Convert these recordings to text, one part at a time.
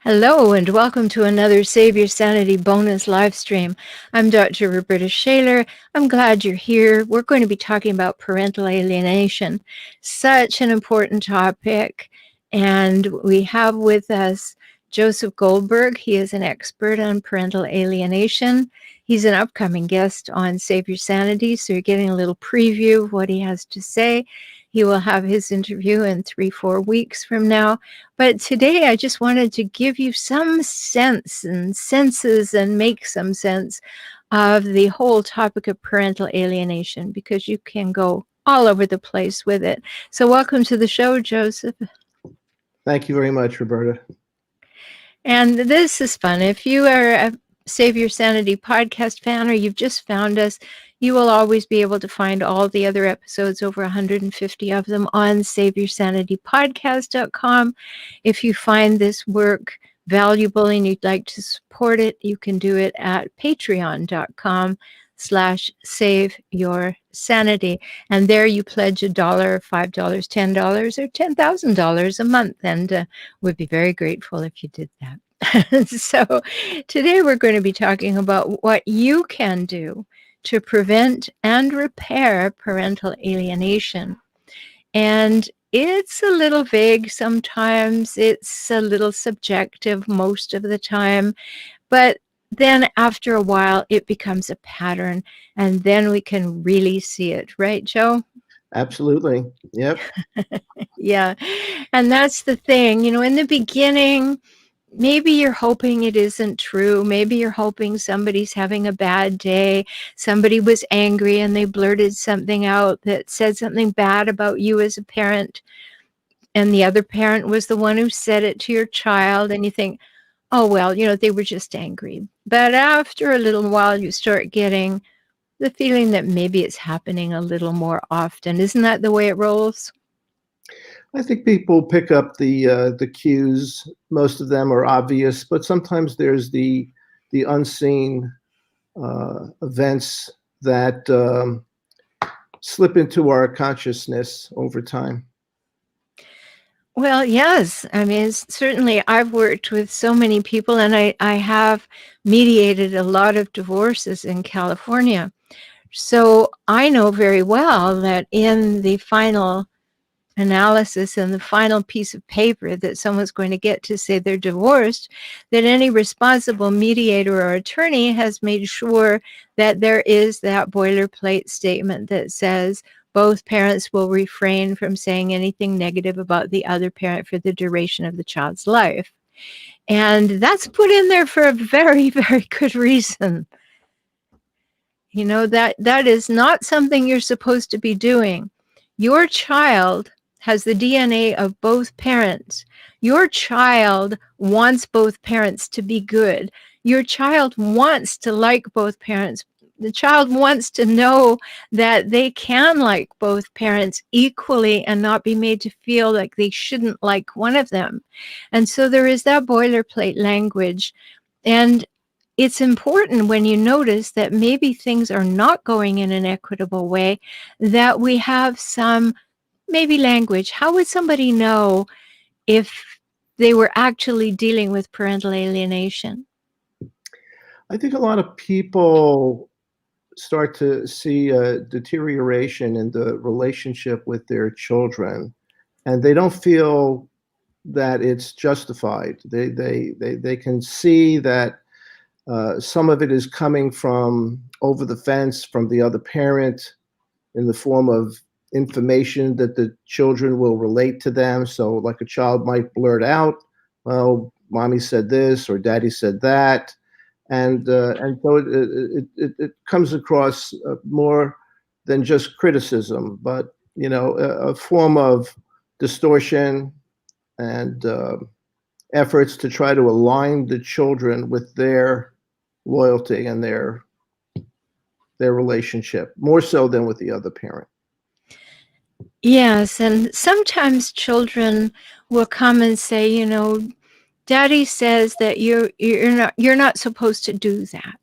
Hello and welcome to another Save Your Sanity bonus live stream. I'm Dr. Rhoberta Shaler. I'm glad you're here. We're going to be talking about parental alienation, such an important topic. And we have with us Joseph Goldberg. He is an expert on parental alienation. He's an upcoming guest on Save Your Sanity, so you're getting a little preview of what he has to say. He will have his interview in 3-4 weeks from now. But today I just wanted to give you some sense and senses and make some sense of the whole topic of parental alienation, because you can go all over the place with it. So welcome to the show, Joseph. Thank you very much, Rhoberta. And this is fun. If you are a Save Your Sanity podcast fan, or you've just found us, you will always be able to find all the other episodes, over 150 of them, on SaveYourSanityPodcast.com. If you find this work valuable and you'd like to support it, you can do it at patreon.com/SaveYourSanity. And there you pledge $1, $5, $10, or $10,000 a month. And we'd be very grateful if you did that. So today we're going to be talking about what you can do to prevent and repair parental alienation. And it's a little vague sometimes, it's a little subjective most of the time, but then after a while it becomes a pattern, and then we can really see it, right, Joe? Absolutely. Yep. Yeah, and that's the thing, in the beginning, maybe you're hoping it isn't true. Maybe you're hoping somebody's having a bad day. Somebody was angry and they blurted something out that said something bad about you as a parent. And the other parent was the one who said it to your child. And you think, oh, well, they were just angry. But after a little while, you start getting the feeling that maybe it's happening a little more often. Isn't that the way it rolls? I think people pick up the cues. Most of them are obvious, but sometimes there's the unseen events that slip into our consciousness over time. Well, yes. I mean, certainly I've worked with so many people, and I have mediated a lot of divorces in California. So I know very well that in the final analysis and the final piece of paper that someone's going to get to say they're divorced, that any responsible mediator or attorney has made sure that there is that boilerplate statement that says both parents will refrain from saying anything negative about the other parent for the duration of the child's life. And that's put in there for a very, very good reason. That is not something you're supposed to be doing. Your child has the DNA of both parents. Your child wants both parents to be good. Your child wants to like both parents. The child wants to know that they can like both parents equally and not be made to feel like they shouldn't like one of them. And so there is that boilerplate language. And it's important when you notice that maybe things are not going in an equitable way, that we have some maybe language. How would somebody know if they were actually dealing with parental alienation? I think a lot of people start to see a deterioration in the relationship with their children, and they don't feel that it's justified. They can see that some of it is coming from over the fence from the other parent in the form of information that the children will relate to them. So like a child might blurt out, well, mommy said this or daddy said that. And so it comes across more than just criticism, but, a form of distortion and efforts to try to align the children with their loyalty and their relationship, more so than with the other parent. Yes, and sometimes children will come and say, Daddy says that you're not supposed to do that.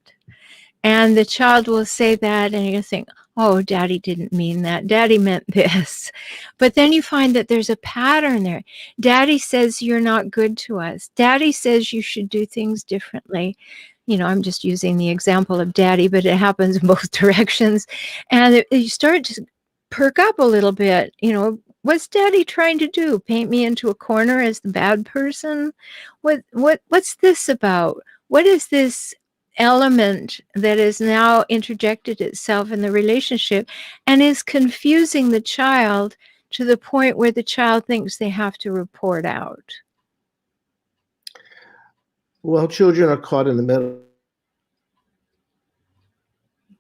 And the child will say that, and you think, oh, daddy didn't mean that. Daddy meant this. But then you find that there's a pattern there. Daddy says you're not good to us. Daddy says you should do things differently. I'm just using the example of daddy, but it happens in both directions. And you start to perk up a little bit. What's daddy trying to do? Paint me into a corner as the bad person? What's this about? What is this element that has now interjected itself in the relationship and is confusing the child to the point where the child thinks they have to report out? Well, children are caught in the middle.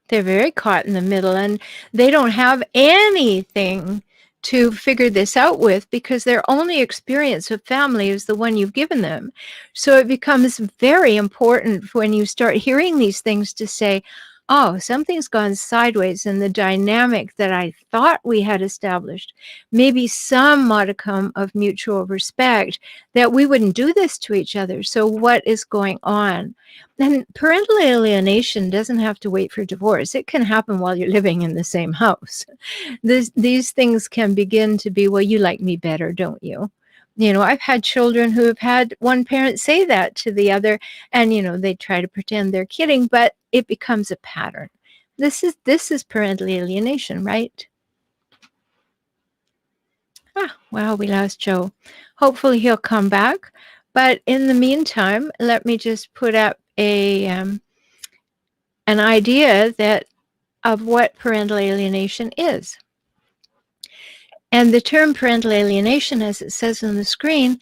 They're very caught in the middle, and they don't have anything to figure this out with because their only experience of family is the one you've given them. So it becomes very important when you start hearing these things to say, oh, something's gone sideways in the dynamic that I thought we had established. Maybe some modicum of mutual respect that we wouldn't do this to each other. So what is going on? And parental alienation doesn't have to wait for divorce. It can happen while you're living in the same house. These things can begin to be, well, you like me better, don't you? I've had children who have had one parent say that to the other, and, they try to pretend they're kidding, but it becomes a pattern. This is parental alienation, right? Well, we lost Joe. Hopefully he'll come back. But in the meantime, let me just put up an idea of what parental alienation is. And the term parental alienation, as it says on the screen,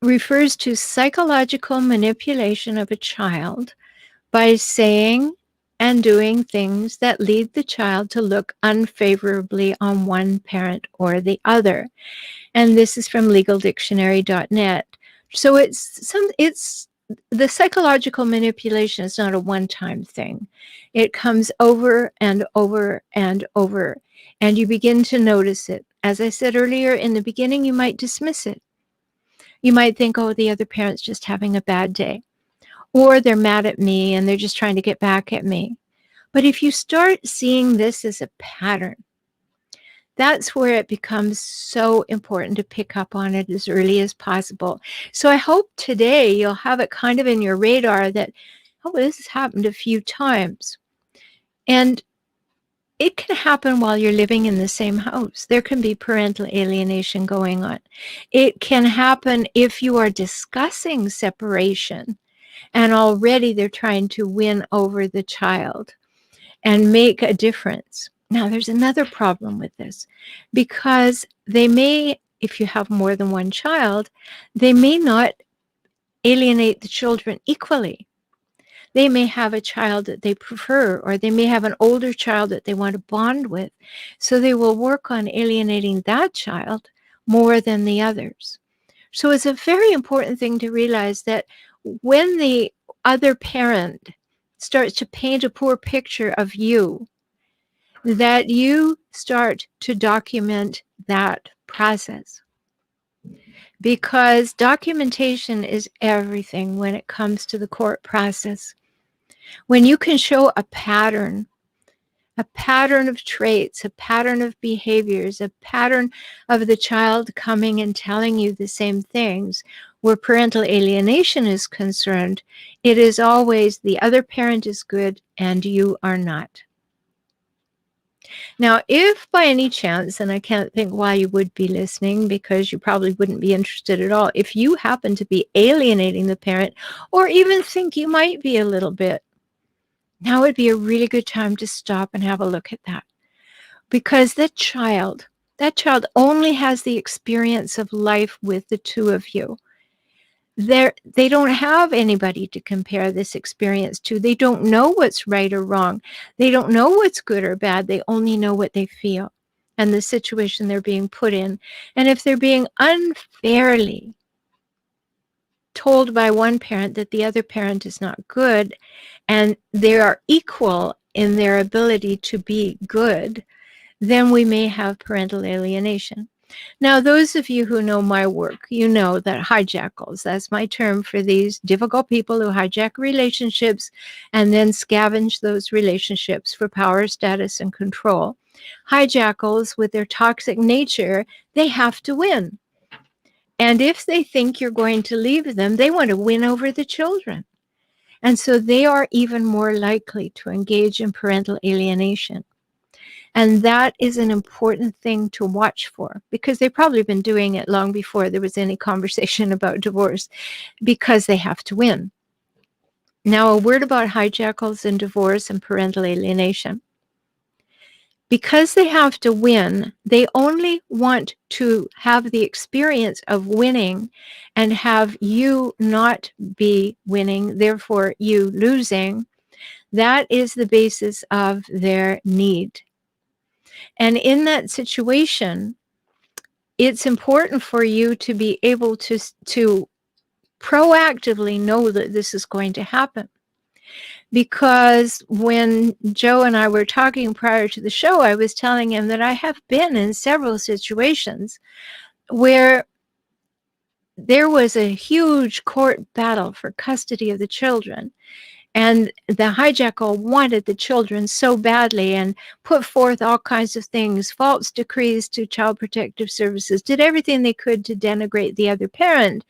refers to psychological manipulation of a child by saying and doing things that lead the child to look unfavorably on one parent or the other. And this is from legaldictionary.net. So it's the psychological manipulation is not a one-time thing. It comes over and over and over, and you begin to notice it. As I said earlier, in the beginning, you might dismiss it. You might think, oh, the other parent's just having a bad day, or they're mad at me and they're just trying to get back at me. But if you start seeing this as a pattern, that's where it becomes so important to pick up on it as early as possible. So I hope today you'll have it kind of in your radar that, oh, this has happened a few times. And it can happen while you're living in the same house. There can be parental alienation going on. It can happen if you are discussing separation and already they're trying to win over the child and make a difference. Now, there's another problem with this because they may, if you have more than one child, they may not alienate the children equally. They may have a child that they prefer, or they may have an older child that they want to bond with. So they will work on alienating that child more than the others. So it's a very important thing to realize that when the other parent starts to paint a poor picture of you, that you start to document that process. Because documentation is everything when it comes to the court process. When you can show a pattern of traits, a pattern of behaviors, a pattern of the child coming and telling you the same things, where parental alienation is concerned, it is always the other parent is good and you are not. Now, if by any chance, and I can't think why you would be listening because you probably wouldn't be interested at all, if you happen to be alienating the parent or even think you might be a little bit, now would be a really good time to stop and have a look at that. Because that child only has the experience of life with the two of you. They don't have anybody to compare this experience to. They don't know what's right or wrong. They don't know what's good or bad. They only know what they feel and the situation they're being put in. And if they're being unfairly told by one parent that the other parent is not good, and they are equal in their ability to be good, then we may have parental alienation. Now, those of you who know my work, you know that hijackals, that's my term for these difficult people who hijack relationships and then scavenge those relationships for power, status, and control. Hijackals, with their toxic nature, they have to win. And if they think you're going to leave them, they want to win over the children. And so they are even more likely to engage in parental alienation. And that is an important thing to watch for, because they've probably been doing it long before there was any conversation about divorce, because they have to win. Now, a word about hijackals and divorce and parental alienation. Because they have to win, they only want to have the experience of winning and have you not be winning, therefore you losing. That is the basis of their need. And in that situation, it's important for you to be able to proactively know that this is going to happen. Because when Joe and I were talking prior to the show, I was telling him that I have been in several situations where there was a huge court battle for custody of the children. And the hijackal wanted the children so badly and put forth all kinds of things, false decrees to Child Protective Services, did everything they could to denigrate the other parent.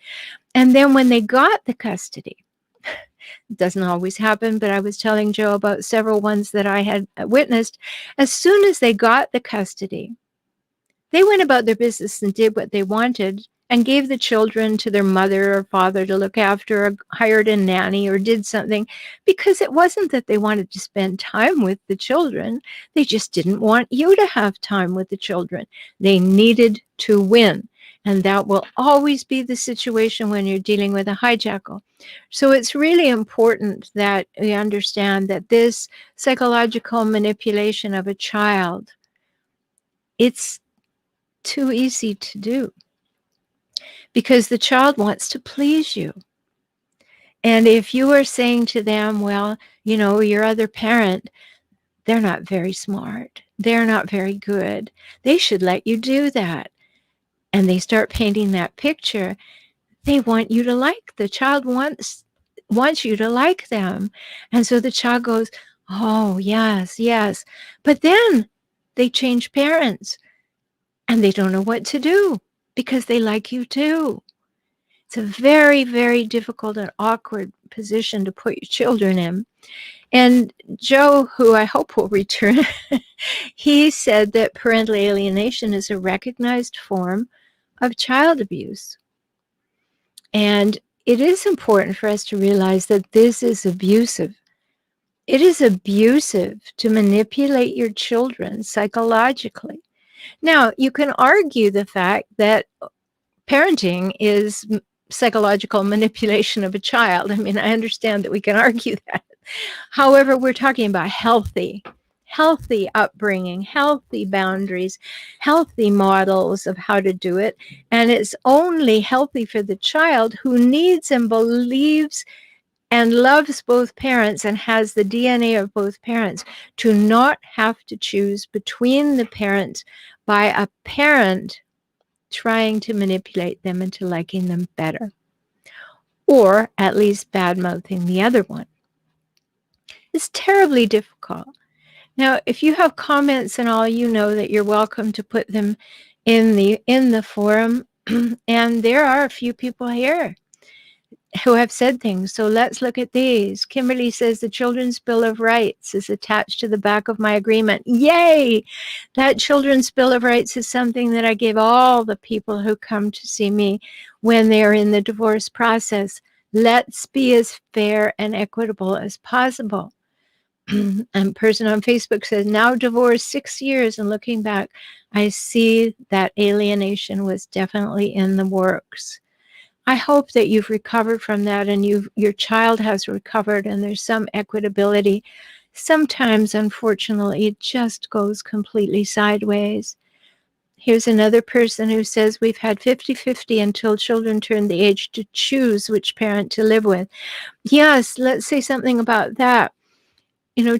And then when they got the custody, it doesn't always happen, but I was telling Joe about several ones that I had witnessed. As soon as they got the custody, they went about their business and did what they wanted and gave the children to their mother or father to look after, or hired a nanny, or did something, because it wasn't that they wanted to spend time with the children. They just didn't want you to have time with the children. They needed to win. And that will always be the situation when you're dealing with a hijackal. So it's really important that we understand that this psychological manipulation of a child, it's too easy to do, because the child wants to please you. And if you are saying to them, well, you know, your other parent, they're not very smart, they're not very good, they should let you do that, and they start painting that picture, they want you to like, the child wants you to like them. And so the child goes, oh, yes, yes. But then they change parents and they don't know what to do because they like you too. It's a very, very difficult and awkward position to put your children in. And Joe, who I hope will return, he said that parental alienation is a recognized form of child abuse. And it is important for us to realize that this is abusive. It is abusive to manipulate your children psychologically. Now, you can argue the fact that parenting is psychological manipulation of a child. I mean, I understand that we can argue that. However, we're talking about healthy upbringing, healthy boundaries, healthy models of how to do it. And it's only healthy for the child who needs and believes and loves both parents and has the DNA of both parents to not have to choose between the parents by a parent trying to manipulate them into liking them better, or at least bad-mouthing the other one. It's terribly difficult. Now, if you have comments and all, you know that you're welcome to put them in the forum. And there are a few people here who have said things. So let's look at these. Kimberly says the Children's Bill of Rights is attached to the back of my agreement. Yay! That Children's Bill of Rights is something that I give all the people who come to see me when they're in the divorce process. Let's be as fair and equitable as possible. And a person on Facebook says, now divorced 6 years, and looking back, I see that alienation was definitely in the works. I hope that you've recovered from that, and your child has recovered, and there's some equitability. Sometimes, unfortunately, it just goes completely sideways. Here's another person who says, we've had 50-50 until children turn the age to choose which parent to live with. Yes, let's say something about that.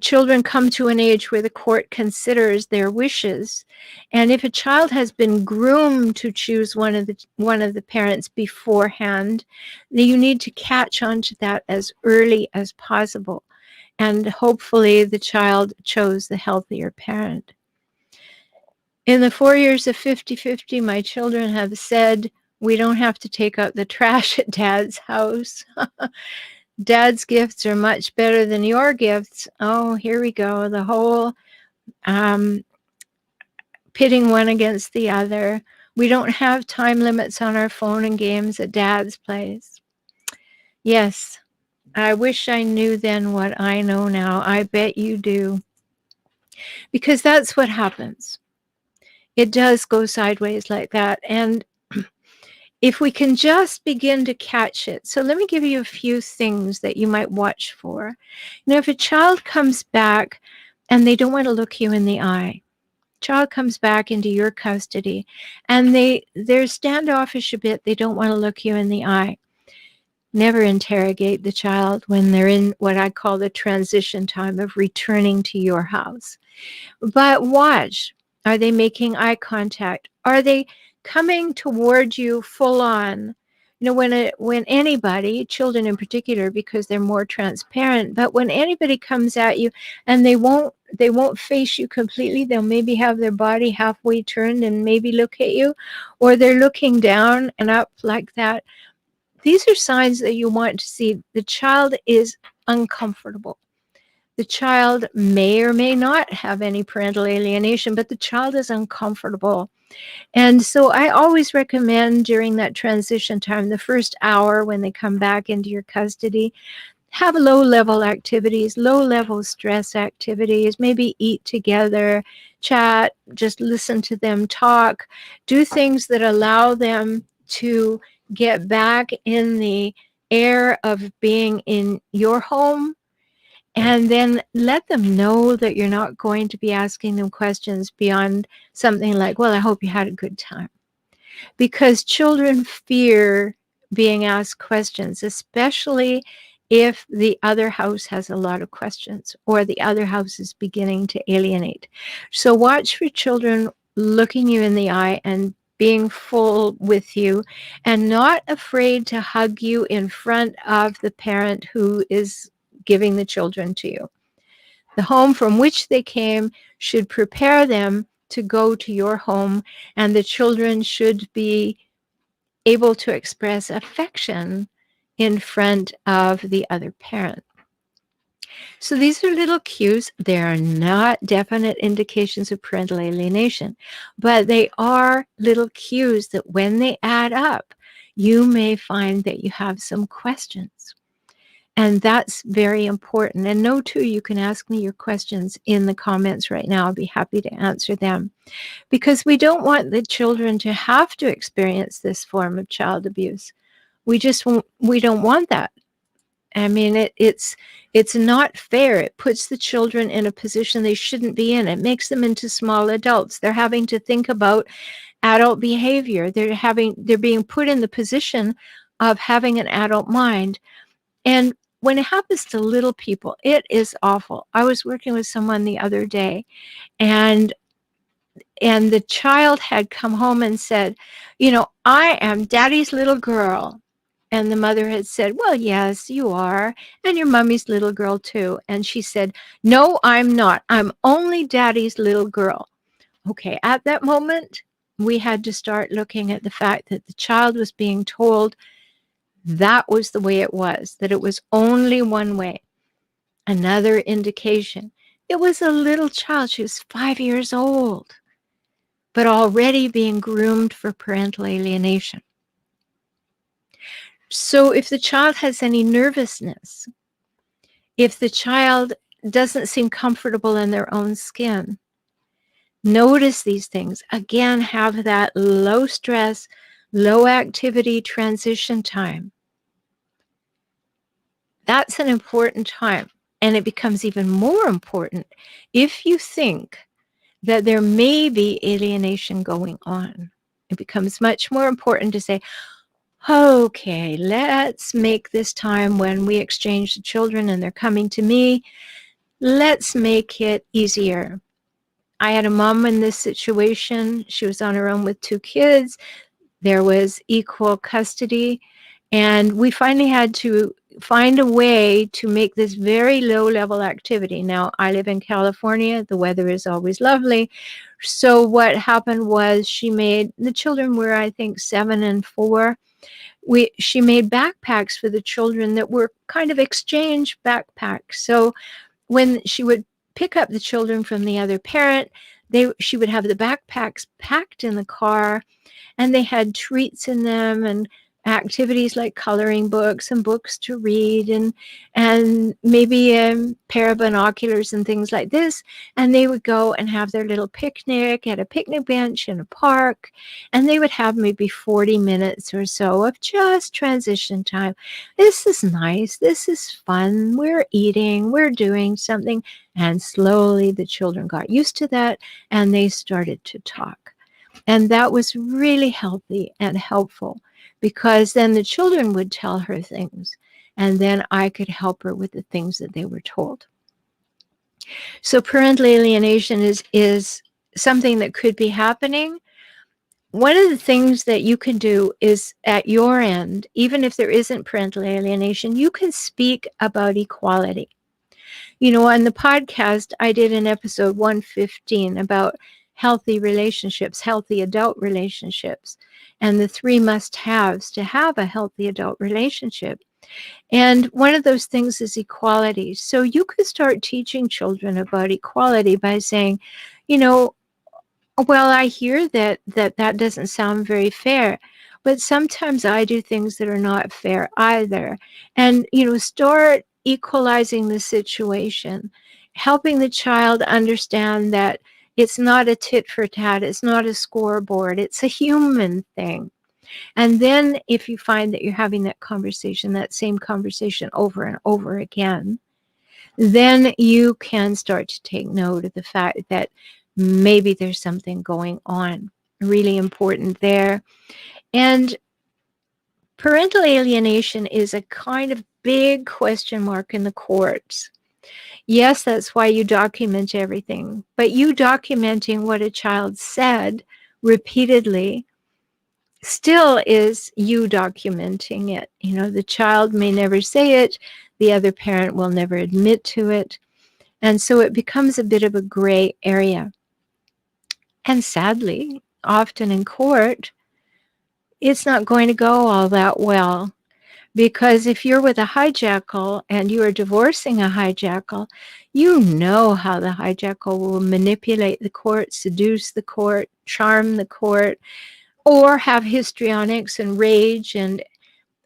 Children come to an age where the court considers their wishes. And if a child has been groomed to choose one of the parents beforehand, then you need to catch on to that as early as possible. And hopefully the child chose the healthier parent. In the 4 years of 50-50, my children have said, we don't have to take out the trash at Dad's house. Dad's gifts are much better than your gifts. Oh, here we go. The whole pitting one against the other. We don't have time limits on our phone and games at Dad's place. Yes, I wish I knew then what I know now. I bet you do. Because that's what happens. It does go sideways like that. And if we can just begin to catch it. So let me give you a few things that you might watch for. If a child comes back and they don't want to look you in the eye, child comes back into your custody and they're standoffish a bit, they don't want to look you in the eye. Never interrogate the child when they're in what I call the transition time of returning to your house. But watch. Are they making eye contact? Are they coming toward you full on? When anybody, children in particular, because they're more transparent, but when anybody comes at you and they won't face you completely, they'll maybe have their body halfway turned and maybe look at you, or they're looking down and up like that. These are signs that you want to see. The child is uncomfortable. The child may or may not have any parental alienation, but the child is uncomfortable. And so I always recommend during that transition time, the first hour when they come back into your custody, have low-level activities, low-level stress activities, maybe eat together, chat, just listen to them talk, do things that allow them to get back in the air of being in your home. And then let them know that you're not going to be asking them questions beyond something like, well, I hope you had a good time. Because children fear being asked questions, especially if the other house has a lot of questions or the other house is beginning to alienate. So watch for children looking you in the eye and being full with you and not afraid to hug you in front of the parent who is giving the children to you. The home from which they came should prepare them to go to your home, and the children should be able to express affection in front of the other parent. So these are little cues. They are not definite indications of parental alienation, but they are little cues that when they add up, you may find that you have some questions. And that's very important. And know, too, you can ask me your questions in the comments right now. I'll be happy to answer them. Because we don't want the children to have to experience this form of child abuse. We don't want that. I mean, it's not fair. It puts the children in a position they shouldn't be in. It makes them into small adults. They're having to think about adult behavior. They're being put in the position of having an adult mind. And when it happens to little people, it is awful. I was working with someone the other day, and the child had come home and said, I am daddy's little girl. And the mother had said, well, yes, you are. And your mommy's little girl, too. And she said, no, I'm not. I'm only daddy's little girl. Okay, at that moment, we had to start looking at the fact that the child was being told that was the way it was, that it was only one way. Another indication. It was a little child. She was 5 years old, but already being groomed for parental alienation. So if the child has any nervousness, if the child doesn't seem comfortable in their own skin, notice these things. Again, have that low stress, low activity transition time. That's an important time. And it becomes even more important if you think that there may be alienation going on. It becomes much more important to say, okay, let's make this time when we exchange the children and they're coming to me. let's make it easier. I had a mom in this situation. She was on her own with 2 kids. There was equal custody, and we finally had to find a way to make this very low-level activity. Now, I live in California. The weather is always lovely. So what happened was the children were, I think, 7 and 4. She made backpacks for the children that were kind of exchange backpacks. So when she would pick up the children from the other parent, she would have the backpacks packed in the car, and they had treats in them and activities like coloring books and books to read, and maybe a pair of binoculars and things like this. And they would go and have their little picnic at a picnic bench in a park, and they would have maybe 40 minutes or so of just transition time. This is nice. This is fun. We're eating. We're doing something. And slowly the children got used to that, and they started to talk. And that was really healthy and helpful, because then the children would tell her things, and then I could help her with the things that they were told. So parental alienation is something that could be happening. One of the things that you can do is, at your end, even if there isn't parental alienation, you can speak about equality. On the podcast, I did an episode 115 about healthy relationships, healthy adult relationships, and the 3 must-haves to have a healthy adult relationship. And one of those things is equality. So you could start teaching children about equality by saying, well, I hear that doesn't sound very fair, but sometimes I do things that are not fair either. And, start equalizing the situation, helping the child understand that it's not a tit for tat, it's not a scoreboard, it's a human thing. And then if you find that you're having that same conversation over and over again, then you can start to take note of the fact that maybe there's something going on. Really important there. And parental alienation is a kind of big question mark in the courts. Yes, that's why you document everything. But you documenting what a child said repeatedly still is you documenting it. The child may never say it. The other parent will never admit to it. And so it becomes a bit of a gray area. And sadly, often in court, it's not going to go all that well. Because if you're with a hijackal and you are divorcing a hijackal, you know how the hijackal will manipulate the court, seduce the court, charm the court, or have histrionics and rage and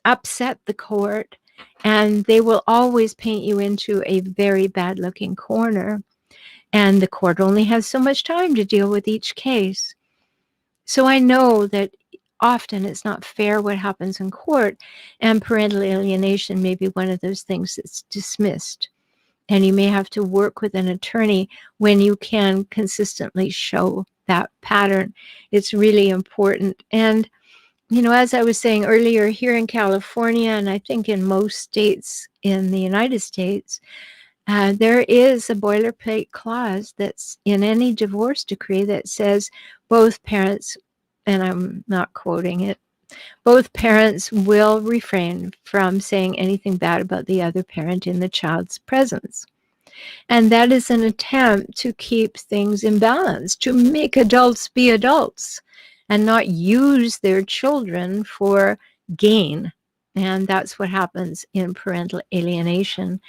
upset the court. And they will always paint you into a very bad-looking corner. And the court only has so much time to deal with each case. So I know that often it's not fair what happens in court, and parental alienation may be one of those things that's dismissed. And you may have to work with an attorney when you can consistently show that pattern. It's really important. And, as I was saying earlier, here in California, and I think in most states in the United States, there is a boilerplate clause that's in any divorce decree that says both parents, and I'm not quoting it, both parents will refrain from saying anything bad about the other parent in the child's presence. And that is an attempt to keep things in balance, to make adults be adults and not use their children for gain. And that's what happens in parental alienation.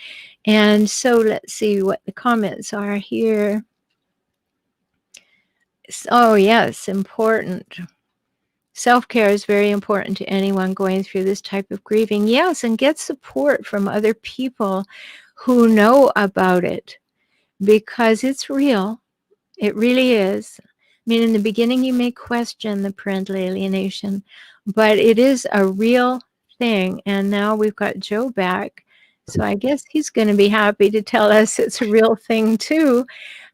And so let's see what the comments are here. Oh, yes, important. Self-care is very important to anyone going through this type of grieving. Yes, and get support from other people who know about it, because it's real. It really is. I mean, in the beginning, you may question the parental alienation, but it is a real thing. And now we've got Joe back. So I guess he's going to be happy to tell us it's a real thing, too.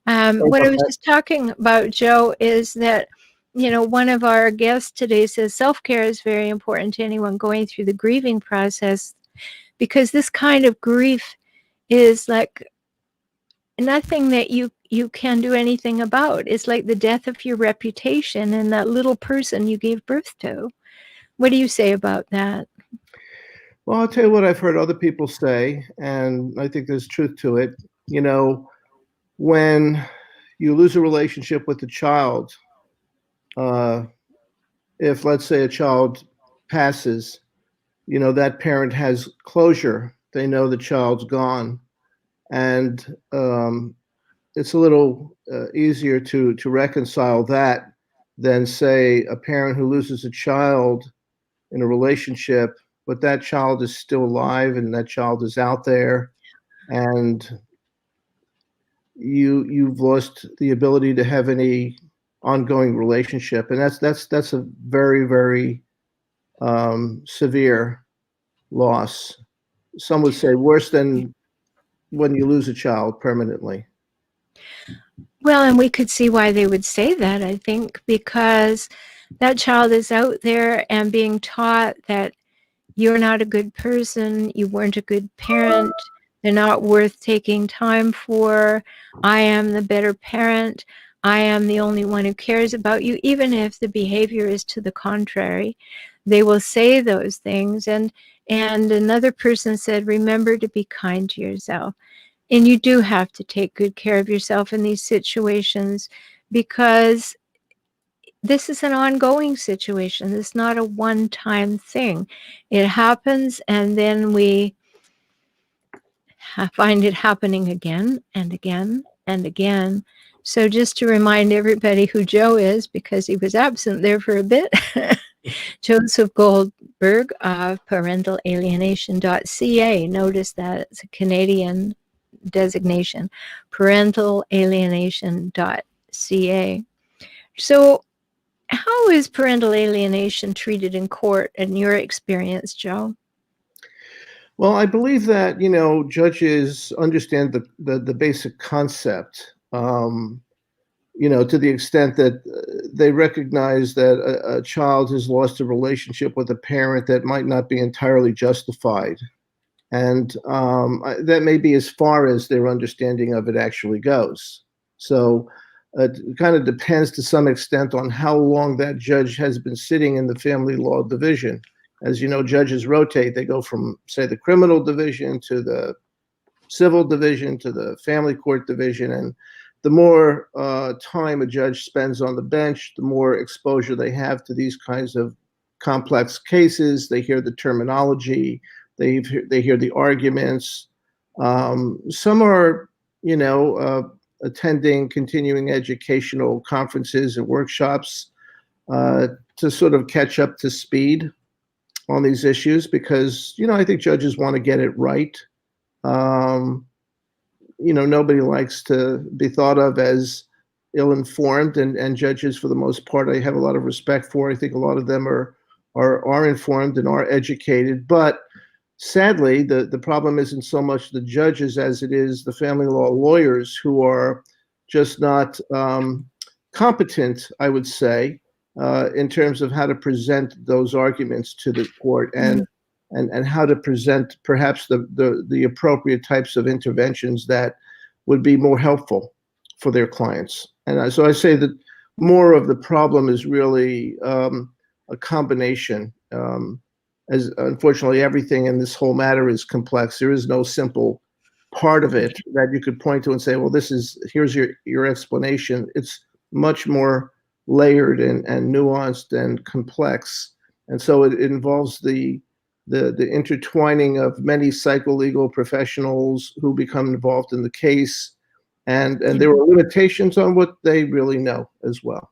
What I was just talking about, Joe, is that, one of our guests today says self-care is very important to anyone going through the grieving process, because this kind of grief is like nothing that you can do anything about. It's like the death of your reputation and that little person you gave birth to. What do you say about that? Well, I'll tell you what I've heard other people say, and I think there's truth to it. You know, when you lose a relationship with a child, uh, if let's say a child passes, that parent has closure. They know the child's gone, and it's a little easier to reconcile that than say a parent who loses a child in a relationship, but that child is still alive and that child is out there, and you've lost the ability to have any ongoing relationship, and that's a very very severe loss. Some would say worse than when you lose a child permanently. Well, and we could see why they would say that, I think, because that child is out there and being taught that you're not a good person, you weren't a good parent, they're not worth taking time for, I am the better parent, I am the only one who cares about you, even if the behavior is to the contrary. They will say those things. And another person said, remember to be kind to yourself. And you do have to take good care of yourself in these situations, because this is an ongoing situation. This is not a one-time thing. It happens, and then we find it happening again and again and again. So just to remind everybody who Joe is, because he was absent there for a bit, Joseph Goldberg of parentalalienation.ca. Notice that it's a Canadian designation, parentalalienation.ca. So how is parental alienation treated in court in your experience, Joe? Well, I believe that judges understand the basic concept. To the extent that they recognize that a child has lost a relationship with a parent that might not be entirely justified. And that may be as far as their understanding of it actually goes. So it kind of depends to some extent on how long that judge has been sitting in the family law division. As you know, judges rotate. They go from, say, the criminal division to the civil division to the family court division. And the more time a judge spends on the bench, the more exposure they have to these kinds of complex cases. They hear the terminology, they hear the arguments. Some are, attending continuing educational conferences and workshops to sort of catch up to speed on these issues, because I think judges want to get it right. Nobody likes to be thought of as ill-informed, and judges, for the most part, I have a lot of respect for. I think a lot of them are informed and are educated, but sadly, the problem isn't so much the judges as it is the family law lawyers, who are just not competent, I would say, in terms of how to present those arguments to the court, and how to present perhaps the appropriate types of interventions that would be more helpful for their clients. And so I say that more of the problem is really a combination. As unfortunately everything in this whole matter is complex. There is no simple part of it that you could point to and say, well, here's your explanation. It's much more layered and nuanced and complex. And so it involves the intertwining of many psycholegal professionals who become involved in the case, and there are limitations on what they really know as well.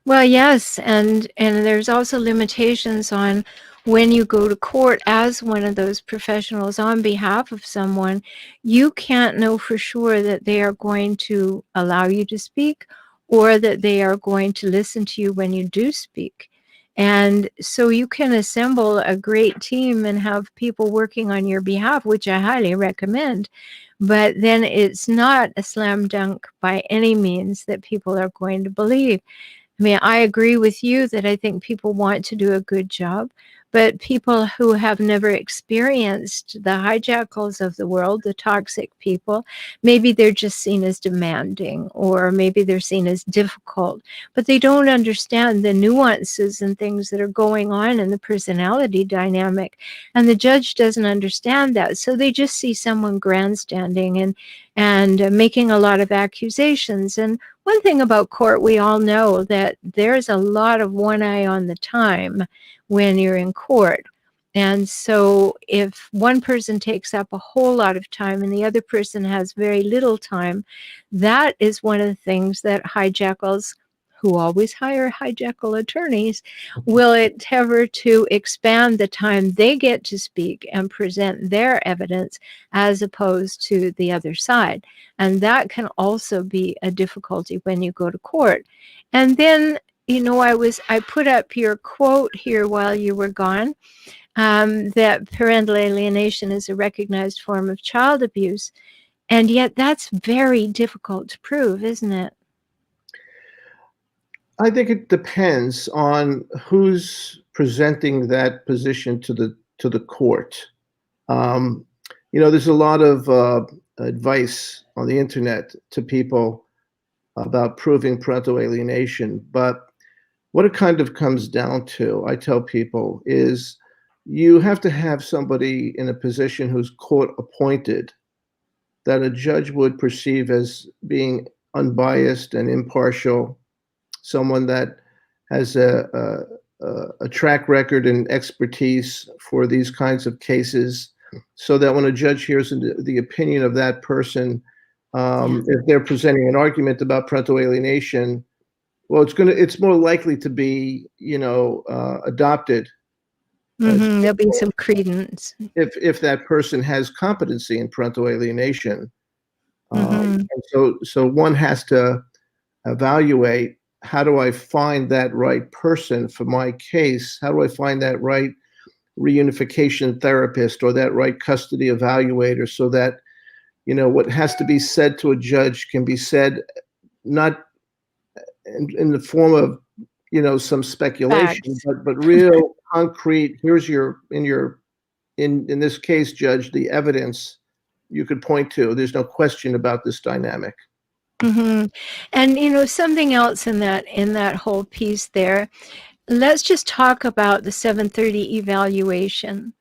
Well, yes, and there's also limitations on when you go to court as one of those professionals on behalf of someone. You can't know for sure that they are going to allow you to speak, or that they are going to listen to you when you do speak. And so you can assemble a great team and have people working on your behalf, which I highly recommend. But then it's not a slam dunk by any means that people are going to believe. I mean, I agree with you that I think people want to do a good job, but people who have never experienced the hijackals of the world, the toxic people, maybe they're just seen as demanding, or maybe they're seen as difficult, but they don't understand the nuances and things that are going on in the personality dynamic. And the judge doesn't understand that. So they just see someone grandstanding and making a lot of accusations. And one thing about court, we all know that there's a lot of one eye on the time when you're in court. And so if one person takes up a whole lot of time and the other person has very little time, that is one of the things that hijackals, who always hire hijackal attorneys, will endeavor to expand the time they get to speak and present their evidence as opposed to the other side. And that can also be a difficulty when you go to court. And then, I put up your quote here while you were gone, that parental alienation is a recognized form of child abuse. And yet that's very difficult to prove, isn't it? I think it depends on who's presenting that position to the court. Um, there's a lot of advice on the internet to people about proving parental alienation, but what it kind of comes down to, I tell people, is you have to have somebody in a position who's court appointed that a judge would perceive as being unbiased and impartial, someone that has a track record and expertise for these kinds of cases, so that when a judge hears the opinion of that person, if they're presenting an argument about parental alienation, well, it's more likely to be, adopted There'll be some credence. if that person has competency in parental alienation. Mm-hmm. And so one has to evaluate, how do I find that right person for my case? How do I find that right reunification therapist or that right custody evaluator, so that, what has to be said to a judge can be said not in the form of, some speculation, but real concrete. Here's in this case, judge, the evidence you could point to. There's no question about this dynamic. Mm-hmm. And something else in that whole piece there. Let's just talk about the 730 evaluation.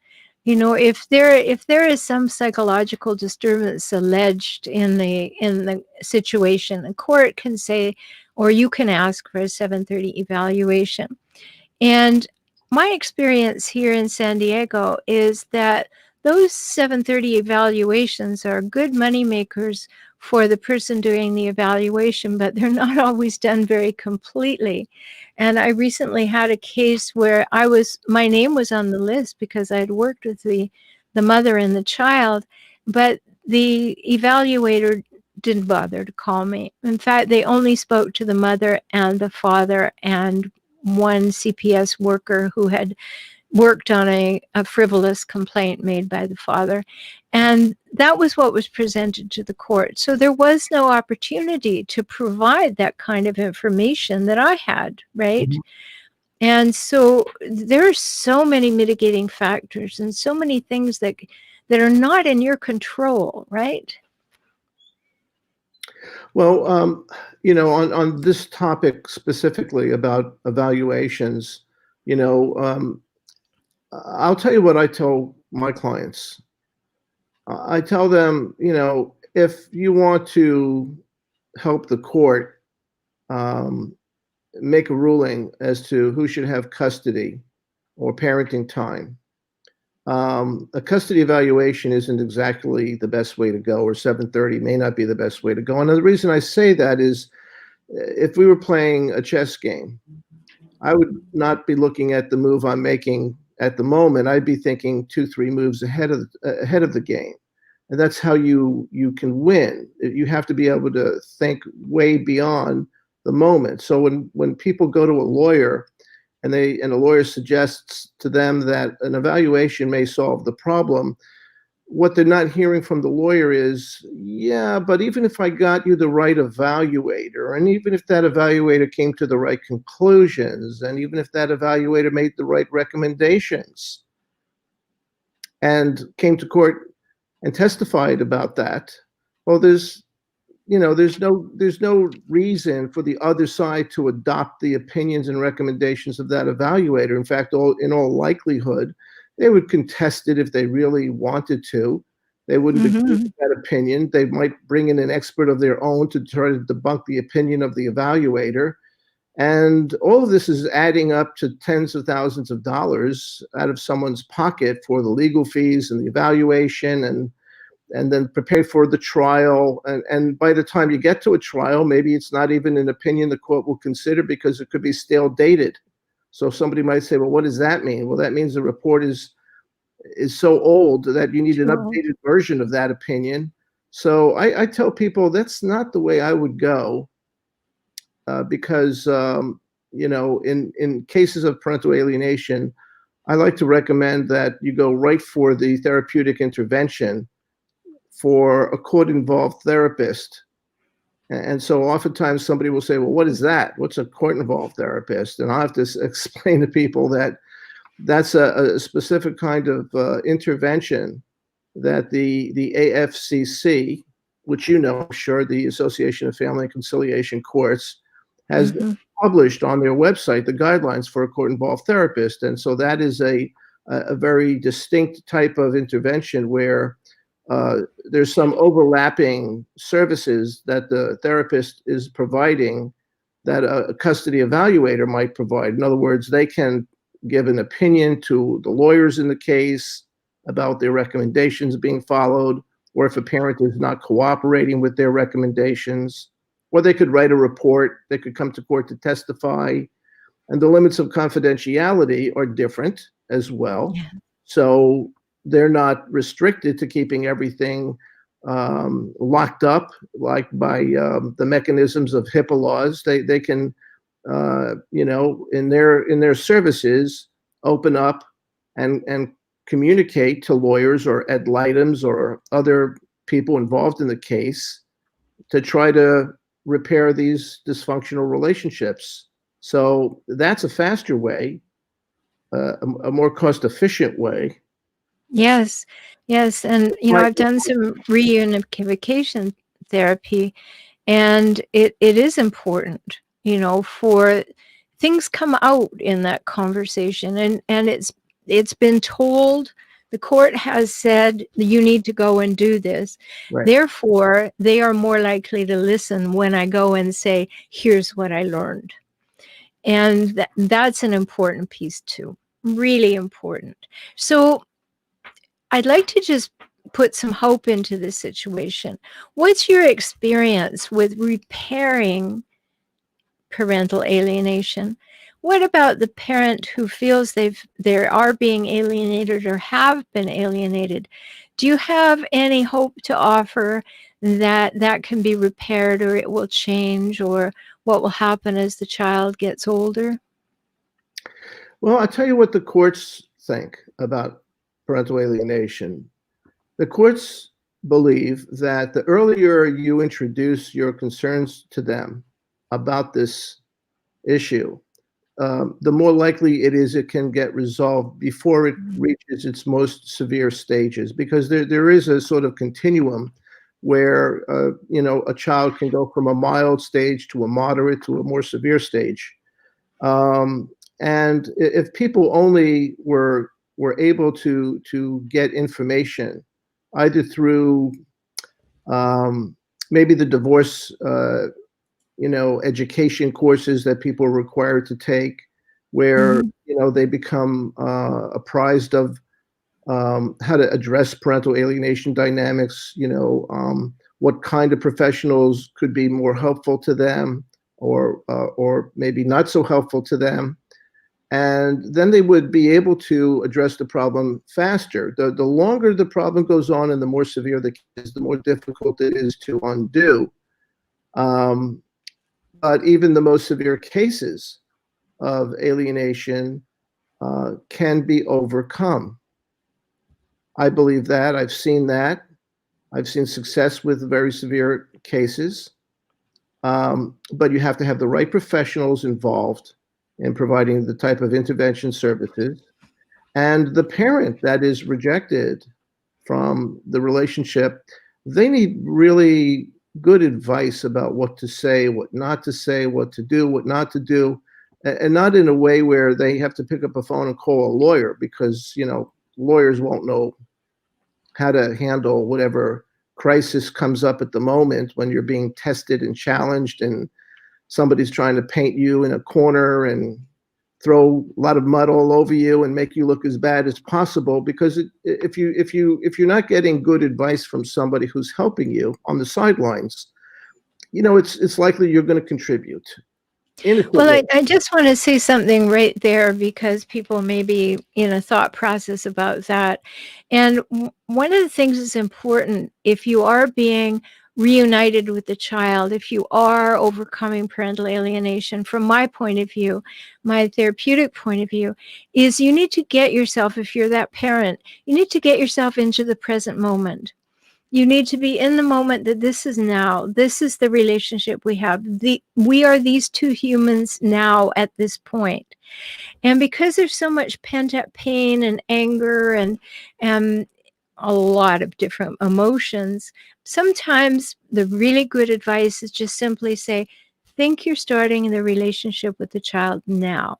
If there is some psychological disturbance alleged in the situation, the court can say, or you can ask for a 730 evaluation. And my experience here in San Diego is that those 730 evaluations are good money makers for the person doing the evaluation, but they're not always done very completely. And I recently had a case where my name was on the list because I had worked with the mother and the child, but the evaluator didn't bother to call me. In fact, they only spoke to the mother and the father and one CPS worker who had worked on a frivolous complaint made by the father. And that was what was presented to the court. So there was no opportunity to provide that kind of information that I had, right? Mm-hmm. And so there are so many mitigating factors and so many things that are not in your control, right? Well, on this topic specifically about evaluations, I'll tell you what I tell my clients. I tell them, if you want to help the court make a ruling as to who should have custody or parenting time, a custody evaluation isn't exactly the best way to go, or 730 may not be the best way to go. And the reason I say that is, if we were playing a chess game, I would not be looking at the move I'm making at the moment. I'd be thinking 2-3 moves ahead of the game. And that's how you can win. You have to be able to think way beyond the moment. So when people go to a lawyer and a lawyer suggests to them that an evaluation may solve the problem, what they're not hearing from the lawyer is, yeah, but even if I got you the right evaluator, and even if that evaluator came to the right conclusions, and even if that evaluator made the right recommendations and came to court and testified about that, well, there's no reason for the other side to adopt the opinions and recommendations of that evaluator. In fact, in all likelihood, they would contest it if they really wanted to. They wouldn't agree with Mhm. that opinion. They might bring in an expert of their own to try to debunk the opinion of the evaluator. And all of this is adding up to tens of thousands of dollars out of someone's pocket for the legal fees and the evaluation, and then prepare for the trial. And by the time you get to a trial, maybe it's not even an opinion the court will consider because it could be stale dated. So somebody might say, well, what does that mean? Well, that means the report is so old that you need an True. updated version of that opinion. So I tell people that's not the way I would go, because in cases of parental alienation, I like to recommend that you go right for the therapeutic intervention for a court-involved therapist. And so oftentimes somebody will say, well, what is that? What's a court-involved therapist? And I have to explain to people that that's a specific kind of intervention that the AFCC, which I'm sure, the Association of Family and Conciliation Courts, has Mhm. published on their website the guidelines for a court-involved therapist. And so that is a very distinct type of intervention where there's some overlapping services that the therapist is providing that a custody evaluator might provide. In other words, they can give an opinion to the lawyers in the case about their recommendations being followed, or if a parent is not cooperating with their recommendations, or they could write a report, they could come to court to testify, and the limits of confidentiality are different as well. Yeah. So they're not restricted to keeping everything locked up, like by the mechanisms of HIPAA laws. They can, in their services, open up and communicate to lawyers or ad litems or other people involved in the case to try to repair these dysfunctional relationships. So that's a faster way, a more cost efficient way. Yes. Yes. And, Right. I've done some reunification therapy, and it is important, for things come out in that conversation, and it's been told, the court has said you need to go and do this. Right. Therefore, they are more likely to listen when I go and say, here's what I learned. And that's an important piece too. Really important. So I'd like to just put some hope into this situation. What's your experience with repairing parental alienation? What about the parent who feels they are being alienated or have been alienated? Do you have any hope to offer that can be repaired, or it will change, or what will happen as the child gets older? Well, I'll tell you what the courts think about parental alienation. The courts believe that the earlier you introduce your concerns to them about this issue, the more likely it is it can get resolved before it reaches its most severe stages, because there is a sort of continuum where a child can go from a mild stage to a moderate to a more severe stage. Um, and if people only were able to get information either through um, maybe the divorce education courses that people are required to take, where Mhm. they become apprised of how to address parental alienation dynamics, what kind of professionals could be more helpful to them, or maybe not so helpful to them. And then they would be able to address the problem faster. The longer the problem goes on and the more severe the case, the more difficult it is to undo. Um, but even the most severe cases of alienation can be overcome. I believe that. I've seen that. I've seen success with very severe cases. But you have to have the right professionals involved in providing the type of intervention services. And the parent that is rejected from the relationship, they need really good advice about what to say, what not to say, what to do, what not to do, and not in a way where they have to pick up a phone and call a lawyer because, lawyers won't know how to handle whatever crisis comes up at the moment when you're being tested and challenged and somebody's trying to paint you in a corner and throw a lot of mud all over you and make you look as bad as possible. Because if you're not getting good advice from somebody who's helping you on the sidelines, it's likely you're going to contribute Well, innocently. I just want to say something right there because people may be in a thought process about that. And one of the things that's important if you are being reunited with the child, if you are overcoming parental alienation, from my point of view, my therapeutic point of view, is you need to get yourself, if you're that parent, you need to get yourself into the present moment. You need to be in the moment that this is now. This is the relationship we have. We are these two humans now at this point. And because there's so much pent up pain and anger and a lot of different emotions, sometimes the really good advice is just simply say, think you're starting the relationship with the child now.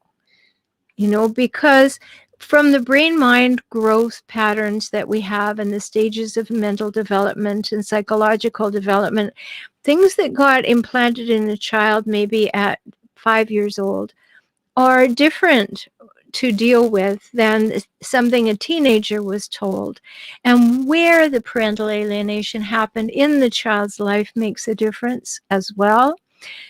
Because from the brain-mind growth patterns that we have and the stages of mental development and psychological development, things that got implanted in the child maybe at 5 years old are different to deal with than something a teenager was told. And where the parental alienation happened in the child's life makes a difference as well.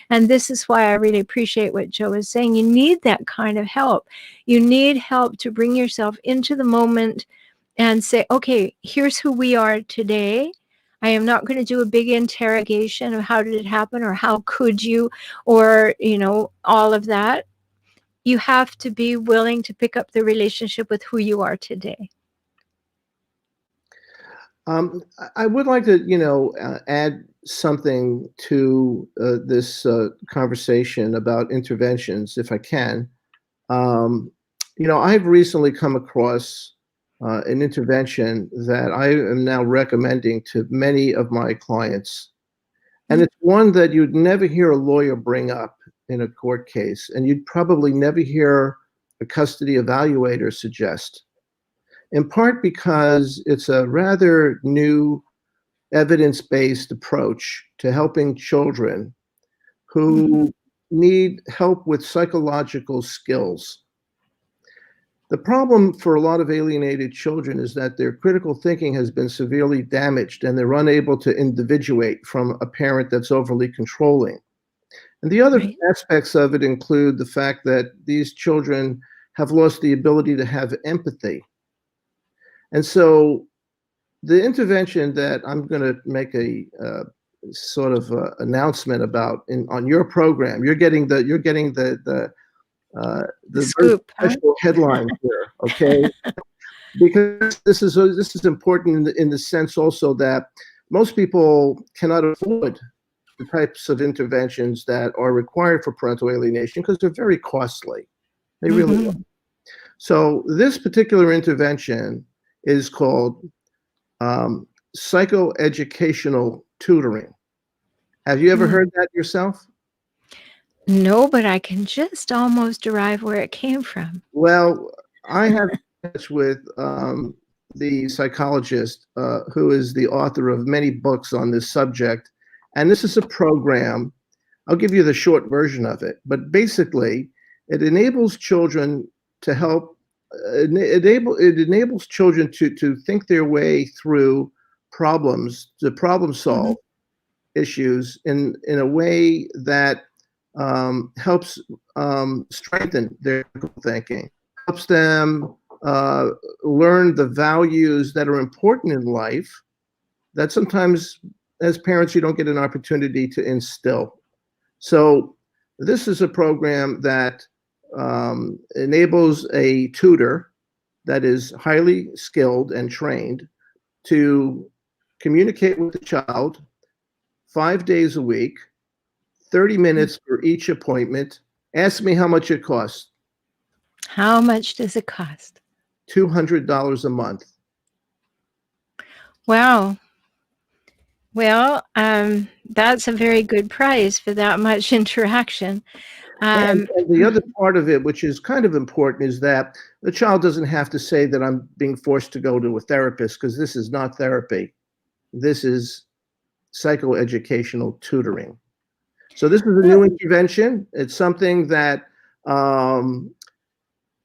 And this is why I really appreciate what Joe is saying. You need that kind of help. You need help to bring yourself into the moment and say, okay, here's who we are today. I am not going to do a big interrogation of how did it happen or how could you or, all of that. You have to be willing to pick up the relationship with who you are today. I would like to, add something to this conversation about interventions, if I can. I've recently come across an intervention that I am now recommending to many of my clients. And it's one that you'd never hear a lawyer bring up in a court case, and you'd probably never hear a custody evaluator suggest, in part because it's a rather new evidence-based approach to helping children who need help with psychological skills. The problem for a lot of alienated children is that their critical thinking has been severely damaged and they're unable to individuate from a parent that's overly controlling. And the other Right. aspects of it include the fact that these children have lost the ability to have empathy. And so the intervention that I'm going to make a sort of announcement about on your program, you're getting the very Scoop, huh? special headline here, okay? Because this is important in the sense also that most people cannot afford the types of interventions that are required for parental alienation because they're very costly. They really are. So this particular intervention is called psychoeducational tutoring. Have you ever heard that yourself? No, but I can just almost derive where it came from. Well, I have touch with the psychologist who is the author of many books on this subject. And this is a program, I'll give you the short version of it, but basically it enables children to help, it enables children to think their way through problems, to problem solve issues in a way that helps strengthen their critical thinking, helps them learn the values that are important in life that sometimes as parents you don't get an opportunity to instill. So this is a program that enables a tutor that is highly skilled and trained to communicate with the child 5 days a week, 30 minutes for each appointment. Ask me how much it costs. How much does it cost? $200 a month. Wow. Well, that's a very good price for that much interaction. And the other part of it, which is kind of important, is that the child doesn't have to say that I'm being forced to go to a therapist, because this is not therapy. This is psychoeducational tutoring. So this is a new intervention. It's something that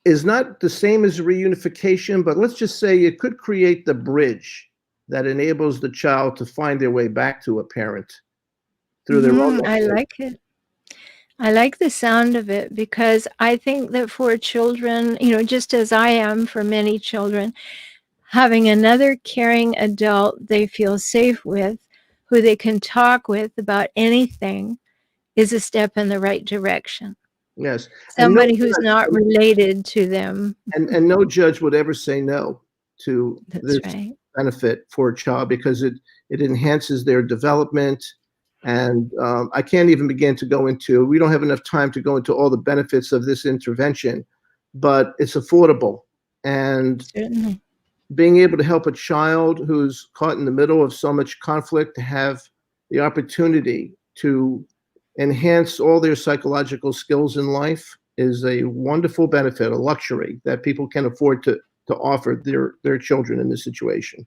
is not the same as reunification, but let's just say it could create the bridge that enables the child to find their way back to a parent through their own. I like it. I like the sound of it, because I think that for children, just as I am for many children, having another caring adult they feel safe with, who they can talk with about anything, is a step in the right direction. Yes. Somebody who's not related to them. And no judge would ever say no to That's this right. benefit for a child, because it enhances their development. And I can't even begin to go into, we don't have enough time to go into all the benefits of this intervention, but it's affordable. And Certainly. Being able to help a child who's caught in the middle of so much conflict to have the opportunity to enhance all their psychological skills in life is a wonderful benefit, a luxury that people can afford to offer their children in this situation.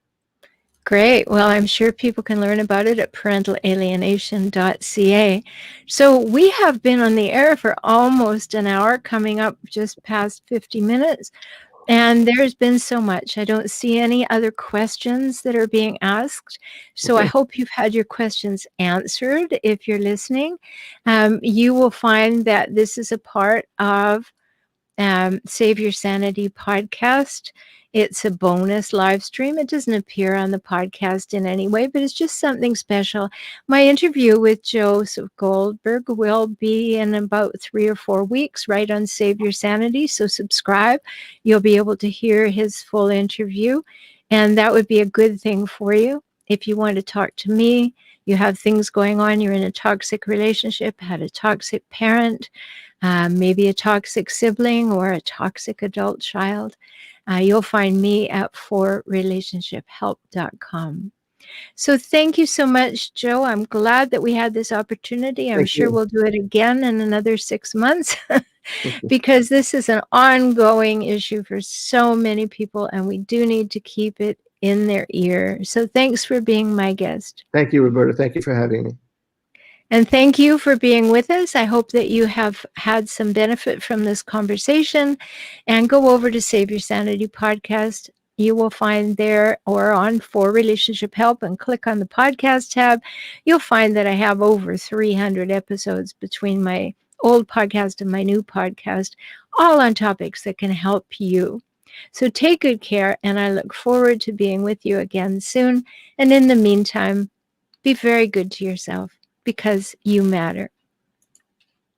Great. Well, I'm sure people can learn about it at parentalalienation.ca. So we have been on the air for almost an hour, coming up just past 50 minutes. And there's been so much. I don't see any other questions that are being asked. So I hope you've had your questions answered. If you're listening, you will find that this is a part of Save Your Sanity podcast. It's a bonus live stream. It doesn't appear on the podcast in any way, but it's just something special. My interview with Joseph Goldberg will be in about 3 or 4 weeks, right on Save Your Sanity. So subscribe. You'll be able to hear his full interview, and that would be a good thing for you. If you want to talk to me, you have things going on, you're in a toxic relationship, had a toxic parent, maybe a toxic sibling or a toxic adult child, you'll find me at forrelationshiphelp.com. So thank you so much, Joe. I'm glad that we had this opportunity. I'm sure we'll do it again in another 6 months because this is an ongoing issue for so many people, and we do need to keep it in their ear. So thanks for being my guest. Thank you, Rhoberta. Thank you for having me. And thank you for being with us. I hope that you have had some benefit from this conversation. And go over to Save Your Sanity podcast. You will find there, or on For Relationship Help, and click on the podcast tab. You'll find that I have over 300 episodes between my old podcast and my new podcast, all on topics that can help you. So take good care, and I look forward to being with you again soon. And in the meantime, be very good to yourself, because you matter.